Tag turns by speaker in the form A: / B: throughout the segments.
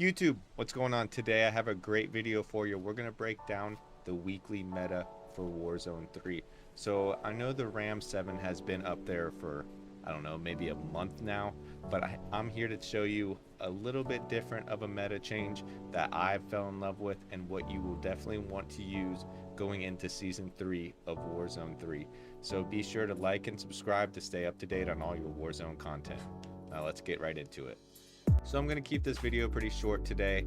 A: YouTube, what's going on today? I have a great video for you. We're going to break down the weekly meta for Warzone 3. So I know the Ram 7 has been up there for, I don't know, maybe a month now, but I'm here to show you a little bit different of a meta change that I fell in love with and what you will definitely want to use going into Season 3 of Warzone 3. So be sure to like and subscribe to stay up to date on all your Warzone content. Now let's get right into it. So I'm going to keep this video pretty short today.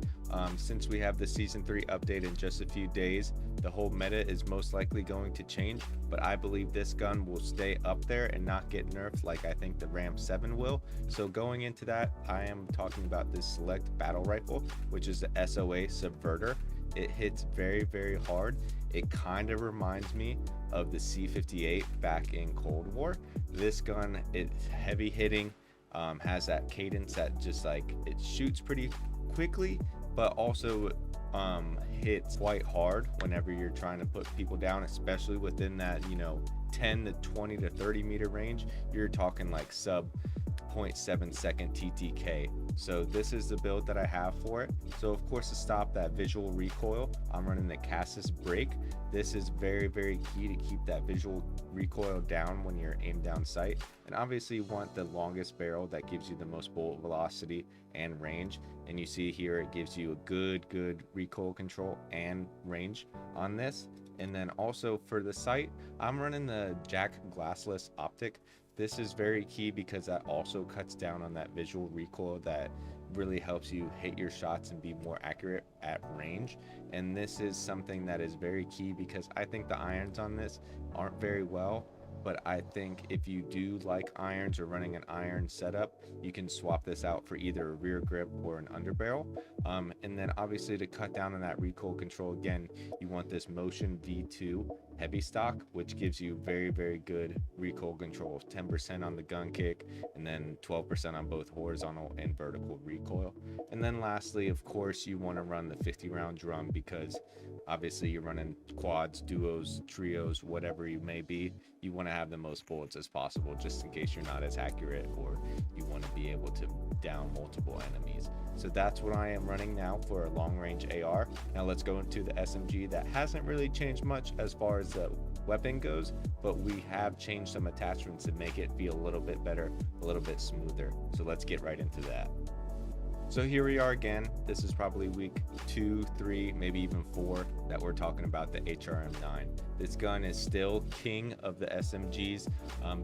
A: Since we have the Season 3 update in just a few days, the whole meta is most likely going to change, but I believe this gun will stay up there and not get nerfed like I think the Ram 7 will. So going into that, I am talking about this select battle rifle, which is the SOA Subverter. It hits very, very hard. It kind of reminds me of the C58 back in Cold War. This gun, it's heavy hitting. Has that cadence that just like it shoots pretty quickly, but also hits quite hard whenever you're trying to put people down, especially within that 10 to 20 to 30 meter range. You're talking like sub 0.7 second TTK. So this is the build that I have for it. So of course, to stop that visual recoil, I'm running the Cassis brake. This is very, very key to keep that visual recoil down when you're aimed down sight. And obviously you want the longest barrel that gives you the most bullet velocity and range. And you see here, it gives you a good recoil control and range on this. And then also for the sight, I'm running the Jack glassless optic. This is very key because that also cuts down on that visual recoil that really helps you hit your shots and be more accurate at range. And this is something that is very key because I think the irons on this aren't very well, but I think if you do like irons or running an iron setup, you can swap this out for either a rear grip or an underbarrel. And then obviously to cut down on that recoil control, again, you want this Motion V2 heavy stock, which gives you very, very good recoil control, 10% on the gun kick and then 12% on both horizontal and vertical recoil. And then lastly, of course, you want to run the 50 round drum because obviously you're running quads, duos, trios, whatever you may be. You want to have the most bullets as possible just in case you're not as accurate or you want to be able to down multiple enemies. So that's what I am running now for a long range AR. Now let's go into the SMG that hasn't really changed much as far as the weapon goes, but we have changed some attachments to make it feel a little bit better, a little bit smoother. So let's get right into that. So here we are again. This is probably week 2, 3, maybe even 4 that we're talking about the HRM9. This gun is still king of the SMGs.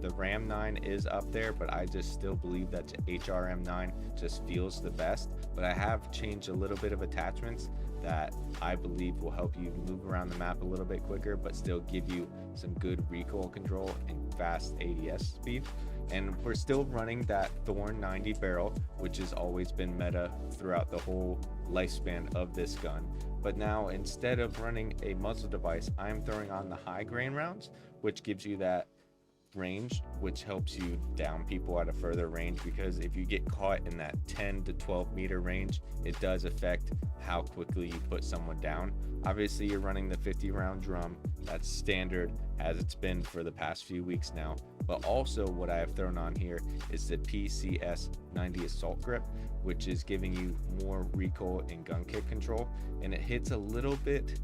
A: The Ram 9 is up there, but I just still believe that the HRM9 just feels the best. But I have changed a little bit of attachments that I believe will help you move around the map a little bit quicker, but still give you some good recoil control and fast ADS speed. And we're still running that Thorn 90 barrel, which has always been meta throughout the whole lifespan of this gun. But now instead of running a muzzle device, I'm throwing on the high grain rounds, which gives you that range, which helps you down people at a further range, because if you get caught in that 10 to 12 meter range, it does affect how quickly you put someone down. Obviously you're running the 50 round drum, that's standard as it's been for the past few weeks now. But also what I have thrown on here is the PCS 90 assault grip, which is giving you more recoil and gun kick control, and it hits a little bit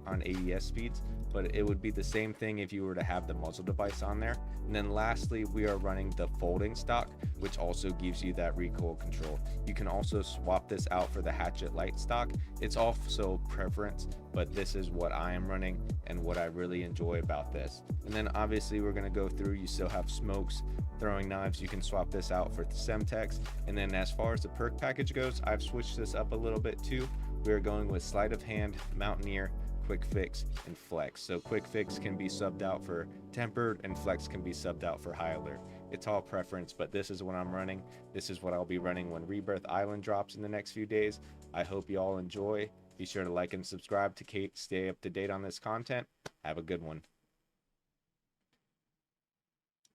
A: on ADS speeds, but it would be the same thing if you were to have the muzzle device on there. And then lastly, we are running the folding stock, which also gives you that recoil control. You can also swap this out for the hatchet light stock. It's also preference, but this is what I am running and what I really enjoy about this. And then obviously we're going to go through, you still have smokes, throwing knives, you can swap this out for the Semtex. And then as far as the perk package goes, I've switched this up a little bit too. We are going with sleight of hand, Mountaineer, quick fix, and flex. So quick fix can be subbed out for tempered and flex can be subbed out for high alert. It's all preference, but this is what I'm running. This is what I'll be running when Rebirth Island drops in the next few days. I hope you all enjoy. Be sure to like and subscribe to stay up to date on this content. Have a good one.